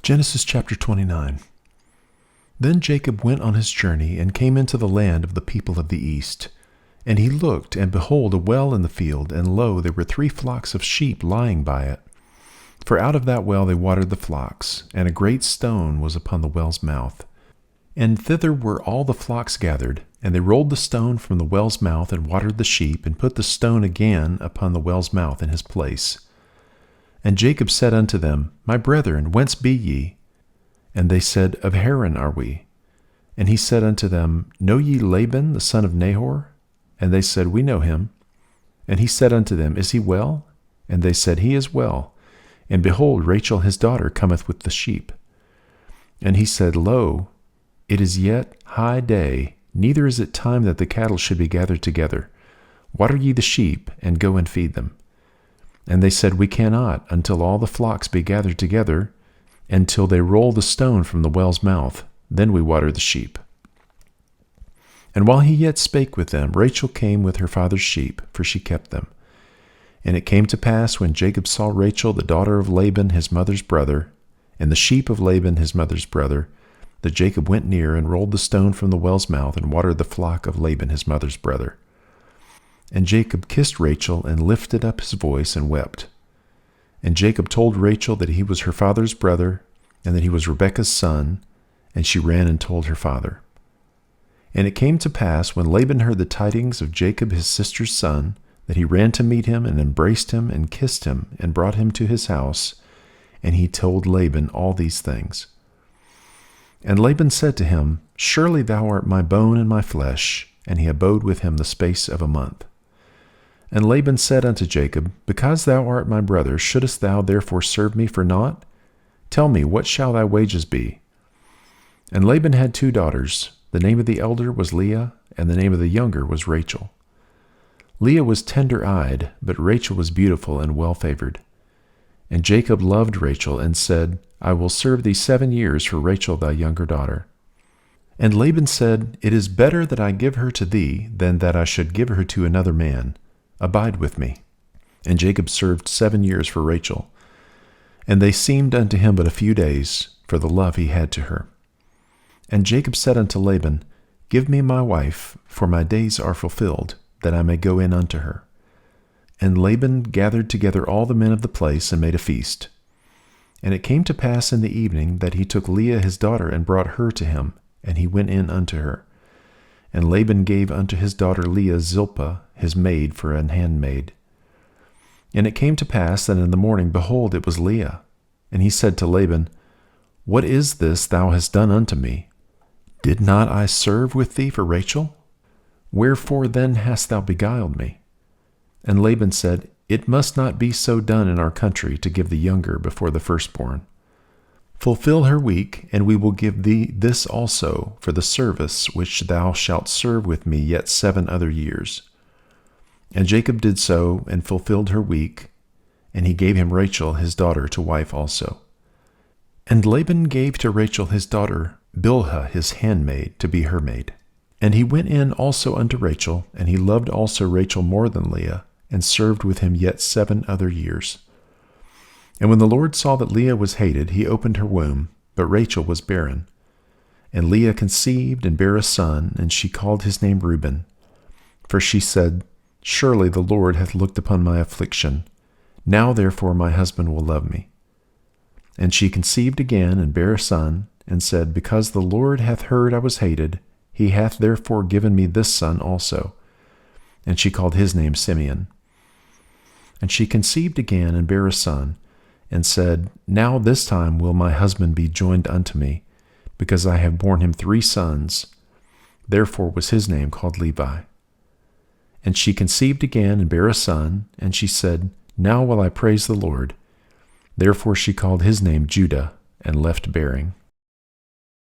Genesis chapter 29. Then Jacob went on his journey and came into the land of the people of the east. And he looked, and behold, a well in the field, and lo, there were 3 flocks of sheep lying by it. For out of that well they watered the flocks, and a great stone was upon the well's mouth. And thither were all the flocks gathered, and they rolled the stone from the well's mouth, and watered the sheep, and put the stone again upon the well's mouth in his place. And Jacob said unto them, My brethren, whence be ye? And they said, Of Haran are we. And he said unto them, Know ye Laban the son of Nahor? And they said, We know him. And he said unto them, Is he well? And they said, He is well. And behold, Rachel his daughter cometh with the sheep. And he said, Lo, it is yet high day, neither is it time that the cattle should be gathered together. Water ye the sheep, and go and feed them. And they said, We cannot, until all the flocks be gathered together, until they roll the stone from the well's mouth. Then we water the sheep. And while he yet spake with them, Rachel came with her father's sheep, for she kept them. And it came to pass, when Jacob saw Rachel, the daughter of Laban his mother's brother, and the sheep of Laban his mother's brother, that Jacob went near, and rolled the stone from the well's mouth, and watered the flock of Laban his mother's brother. And Jacob kissed Rachel, and lifted up his voice, and wept. And Jacob told Rachel that he was her father's brother, and that he was Rebekah's son, and she ran and told her father. And it came to pass, when Laban heard the tidings of Jacob his sister's son, that he ran to meet him, and embraced him, and kissed him, and brought him to his house. And he told Laban all these things. And Laban said to him, Surely thou art my bone and my flesh. And he abode with him the space of a month. And Laban said unto Jacob, Because thou art my brother, shouldest thou therefore serve me for naught? Tell me, what shall thy wages be? And Laban had 2 daughters. The name of the elder was Leah, and the name of the younger was Rachel. Leah was tender-eyed, but Rachel was beautiful and well-favored. And Jacob loved Rachel, and said, I will serve thee 7 years for Rachel thy younger daughter. And Laban said, It is better that I give her to thee, than that I should give her to another man. Abide with me. And Jacob served 7 years for Rachel. And they seemed unto him but a few days, for the love he had to her. And Jacob said unto Laban, Give me my wife, for my days are fulfilled, that I may go in unto her. And Laban gathered together all the men of the place, and made a feast. And it came to pass in the evening, that he took Leah his daughter, and brought her to him, and he went in unto her. And Laban gave unto his daughter Leah Zilpah his maid for an handmaid. And it came to pass that in the morning, behold, it was Leah. And he said to Laban, What is this thou hast done unto me? Did not I serve with thee for Rachel? Wherefore then hast thou beguiled me? And Laban said, It must not be so done in our country, to give the younger before the firstborn. Fulfill her week, and we will give thee this also for the service which thou shalt serve with me yet 7 other years. And Jacob did so, and fulfilled her week, and he gave him Rachel his daughter to wife also. And Laban gave to Rachel his daughter Bilhah his handmaid to be her maid. And he went in also unto Rachel, and he loved also Rachel more than Leah, and served with him yet 7 other years. And when the Lord saw that Leah was hated, he opened her womb, but Rachel was barren. And Leah conceived and bare a son, and she called his name Reuben. For she said, Surely the Lord hath looked upon my affliction. Now therefore my husband will love me. And she conceived again, and bare a son, and said, Because the Lord hath heard I was hated, he hath therefore given me this son also. And she called his name Simeon. And she conceived again, and bare a son, and said, Now this time will my husband be joined unto me, because I have borne him 3 sons. Therefore was his name called Levi. And she conceived again, and bare a son, and she said, Now will I praise the Lord. Therefore she called his name Judah, and left bearing.